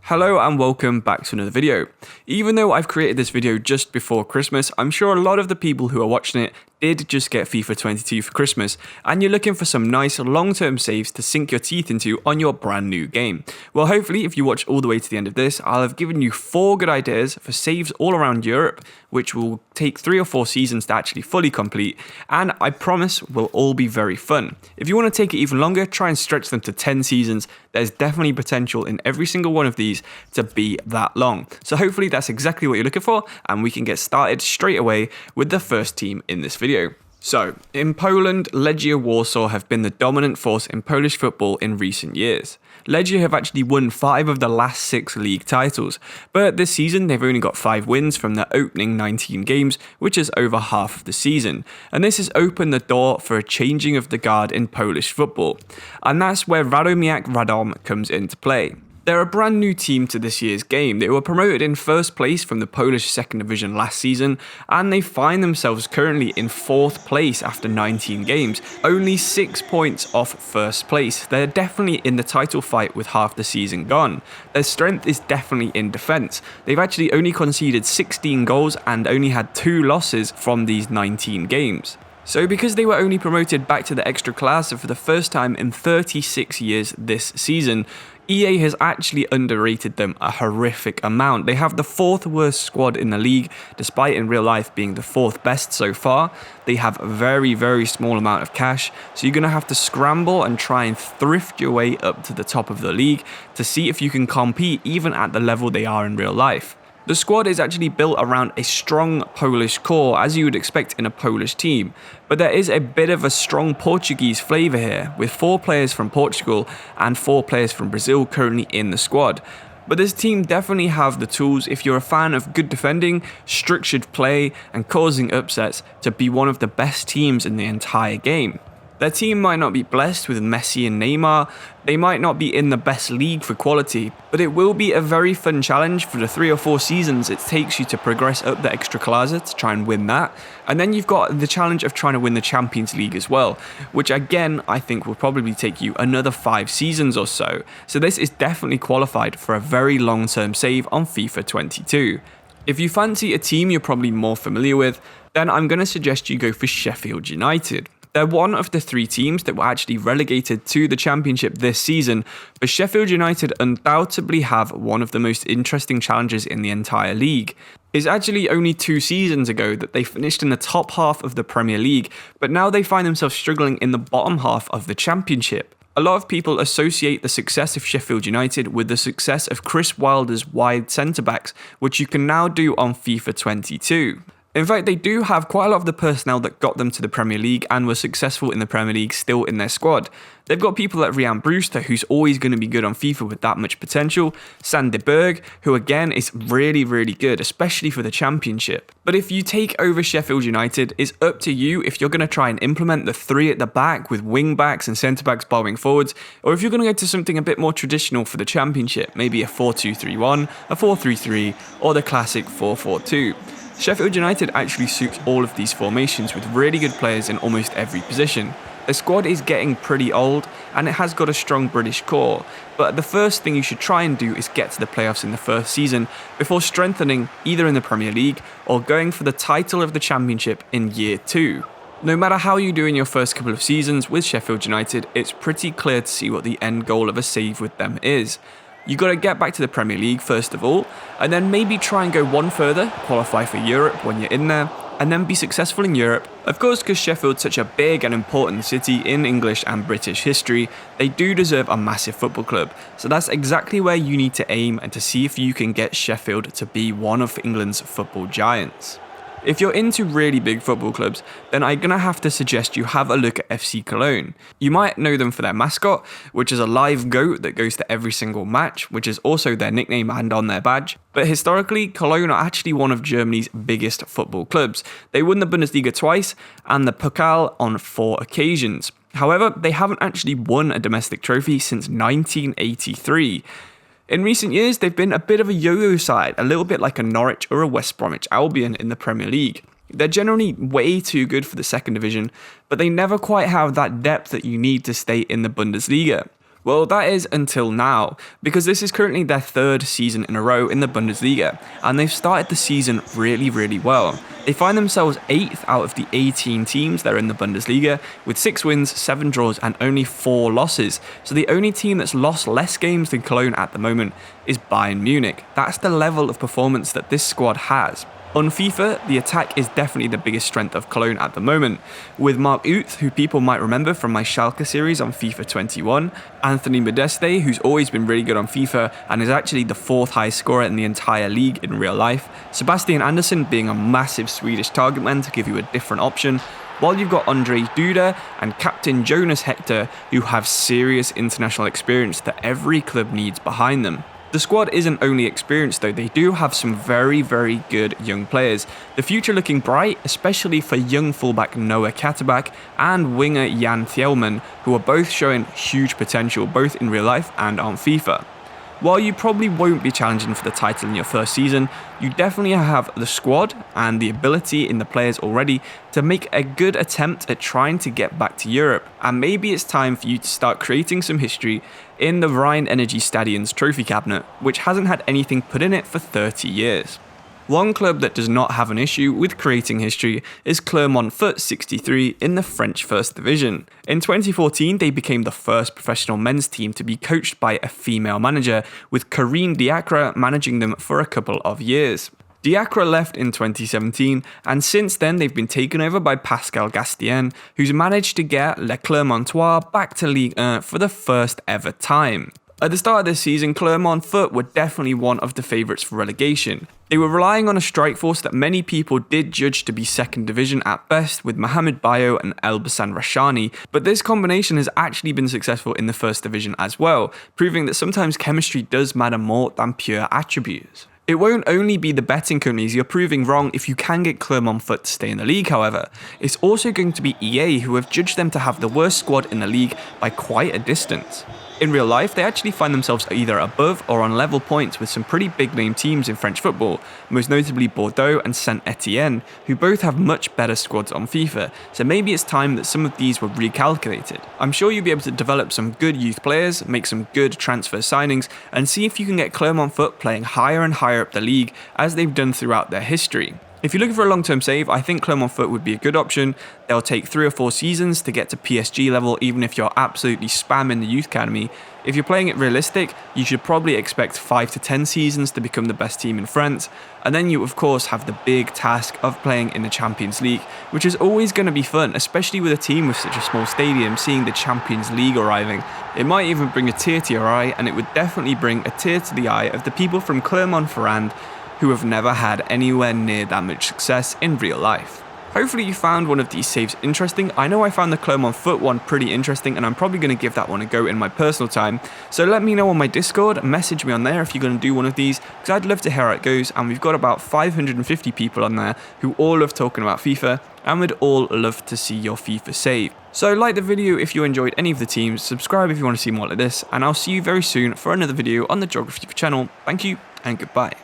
Hello and welcome back to another video. Even though I've created this video just before Christmas, I'm sure a lot of the people who are watching it did just get FIFA 22 for Christmas, and you're looking for some nice long-term saves to sink your teeth into on your brand new game. Well, hopefully if you watch all the way to the end of this, I'll have given you 4 good ideas for saves all around Europe, which will take 3 or 4 seasons to actually fully complete, and I promise will all be very fun. If you want to take it even longer, try and stretch them to 10 seasons. There's definitely potential in every single one of these to be that long. So hopefully that's exactly what you're looking for, and we can get started straight away with the first team in this video. So, in Poland, Legia Warsaw have been the dominant force in Polish football in recent years. Legia have actually won 5 of the last 6 league titles, but this season they've only got 5 wins from their opening 19 games, which is over half of the season. And this has opened the door for a changing of the guard in Polish football. And that's where Radomiak Radom comes into play. They're a brand new team to this year's game. They were promoted in first place from the Polish second division last season, and they find themselves currently in 4th place after 19 games, only 6 points off first place. They're definitely in the title fight with half the season gone. Their strength is definitely in defence. They've actually only conceded 16 goals and only had 2 losses from these 19 games. So because they were only promoted back to the Ekstraklasa for the first time in 36 years this season, EA has actually underrated them a horrific amount. They have the 4th worst squad in the league, despite in real life being the 4th best so far. They have a very small amount of cash, so you're going to have to scramble and try and thrift your way up to the top of the league to see if you can compete even at the level they are in real life. The squad is actually built around a strong Polish core, as you would expect in a Polish team, but there is a bit of a strong Portuguese flavour here, with 4 players from Portugal and 4 players from Brazil currently in the squad. But this team definitely have the tools if you're a fan of good defending, structured play and causing upsets to be one of the best teams in the entire game. Their team might not be blessed with Messi and Neymar, they might not be in the best league for quality, but it will be a very fun challenge for the 3 or 4 seasons it takes you to progress up the Ekstraklasa to try and win that. And then you've got the challenge of trying to win the Champions League as well, which again I think will probably take you another 5 seasons or so. So this is definitely qualified for a very long-term save on FIFA 22. If you fancy a team you're probably more familiar with, then I'm going to suggest you go for Sheffield United. They're one of the 3 teams that were actually relegated to the Championship this season, but Sheffield United undoubtedly have one of the most interesting challenges in the entire league. It's actually only 2 seasons ago that they finished in the top half of the Premier League, but now they find themselves struggling in the bottom half of the Championship. A lot of people associate the success of Sheffield United with the success of Chris Wilder's wide centre-backs, which you can now do on FIFA 22. In fact, they do have quite a lot of the personnel that got them to the Premier League and were successful in the Premier League still in their squad. They've got people like Ryan Brewster, who's always going to be good on FIFA with that much potential, Sander Berg, who again is really good, especially for the Championship. But if you take over Sheffield United, it's up to you if you're going to try and implement the 3 at the back with wing backs and centre backs bowling forwards, or if you're going to go to something a bit more traditional for the Championship, maybe a 4-2-3-1, a 4-3-3, or the classic 4-4-2. Sheffield United actually suits all of these formations with really good players in almost every position. Their squad is getting pretty old and it has got a strong British core, but the first thing you should try and do is get to the playoffs in the first season before strengthening either in the Premier League or going for the title of the Championship in year 2. No matter how you do in your first couple of seasons with Sheffield United, it's pretty clear to see what the end goal of a save with them is. You got to get back to the Premier League first of all, and then maybe try and go one further, qualify for Europe when you're in there, and then be successful in Europe. Of course, because Sheffield's such a big and important city in English and British history, they do deserve a massive football club. So that's exactly where you need to aim and to see if you can get Sheffield to be one of England's football giants. If you're into really big football clubs, then I'm going to have to suggest you have a look at FC Cologne. You might know them for their mascot, which is a live goat that goes to every single match, which is also their nickname and on their badge. But historically, Cologne are actually one of Germany's biggest football clubs. They won the Bundesliga twice and the Pokal on 4 occasions. However, they haven't actually won a domestic trophy since 1983. In recent years, they've been a bit of a yo-yo side, a little bit like a Norwich or a West Bromwich Albion in the Premier League. They're generally way too good for the second division, but they never quite have that depth that you need to stay in the Bundesliga. Well, that is until now, because this is currently their third season in a row in the Bundesliga, and they've started the season really well. They find themselves 8th out of the 18 teams that are in the Bundesliga, with 6 wins, 7 draws, and only 4 losses. So the only team that's lost less games than Cologne at the moment is Bayern Munich. That's the level of performance that this squad has. On FIFA, the attack is definitely the biggest strength of Cologne at the moment, with Mark Uth, who people might remember from my Schalke series on FIFA 21, Anthony Modeste, who's always been really good on FIFA and is actually the 4th highest scorer in the entire league in real life, Sebastian Andersson being a massive Swedish target man to give you a different option, while you've got Andre Duda and captain Jonas Hector, who have serious international experience that every club needs behind them. The squad isn't only experienced though, they do have some very good young players. The future looking bright, especially for young fullback Noah Katterbach and winger Jan Thielman, who are both showing huge potential both in real life and on FIFA. While you probably won't be challenging for the title in your first season, you definitely have the squad and the ability in the players already to make a good attempt at trying to get back to Europe. And maybe it's time for you to start creating some history in the Rhine Energy Stadion's trophy cabinet, which hasn't had anything put in it for 30 years. One club that does not have an issue with creating history is Clermont Foot 63 in the French First Division. In 2014, they became the first professional men's team to be coached by a female manager, with Corinne Diacre managing them for a couple of years. Diacre left in 2017, and since then they've been taken over by Pascal Gastien, who's managed to get Le Clermontois back to Ligue 1 for the first ever time. At the start of this season, Clermont Foot were definitely one of the favourites for relegation. They were relying on a strike force that many people did judge to be second division at best, with Mohamed Bayo and Elbasan Rashani, but this combination has actually been successful in the first division as well, proving that sometimes chemistry does matter more than pure attributes. It won't only be the betting companies you're proving wrong if you can get Clermont Foot to stay in the league, however. It's also going to be EA who have judged them to have the worst squad in the league by quite a distance. In real life, they actually find themselves either above or on level points with some pretty big name teams in French football, most notably Bordeaux and Saint-Etienne, who both have much better squads on FIFA, so maybe it's time that some of these were recalculated. I'm sure you'll be able to develop some good youth players, make some good transfer signings, and see if you can get Clermont Foot playing higher and higher up the league as they've done throughout their history. If you're looking for a long-term save, I think Clermont Foot would be a good option. They'll take 3 or 4 seasons to get to PSG level, even if you're absolutely spamming the youth academy. If you're playing it realistic, you should probably expect 5 to 10 seasons to become the best team in France. And then you of course have the big task of playing in the Champions League, which is always going to be fun, especially with a team with such a small stadium. Seeing the Champions League arriving, it might even bring a tear to your eye, and it would definitely bring a tear to the eye of the people from Clermont-Ferrand who have never had anywhere near that much success in real life. Hopefully you found one of these saves interesting. I know I found the Clermont Foot one pretty interesting, and I'm probably going to give that one a go in my personal time. So let me know on my Discord, message me on there if you're going to do one of these, because I'd love to hear how it goes, and we've got about 550 people on there who all love talking about FIFA, and would all love to see your FIFA save. So like the video if you enjoyed any of the teams, subscribe if you want to see more like this, and I'll see you very soon for another video on the Geografifa channel. Thank you, and goodbye.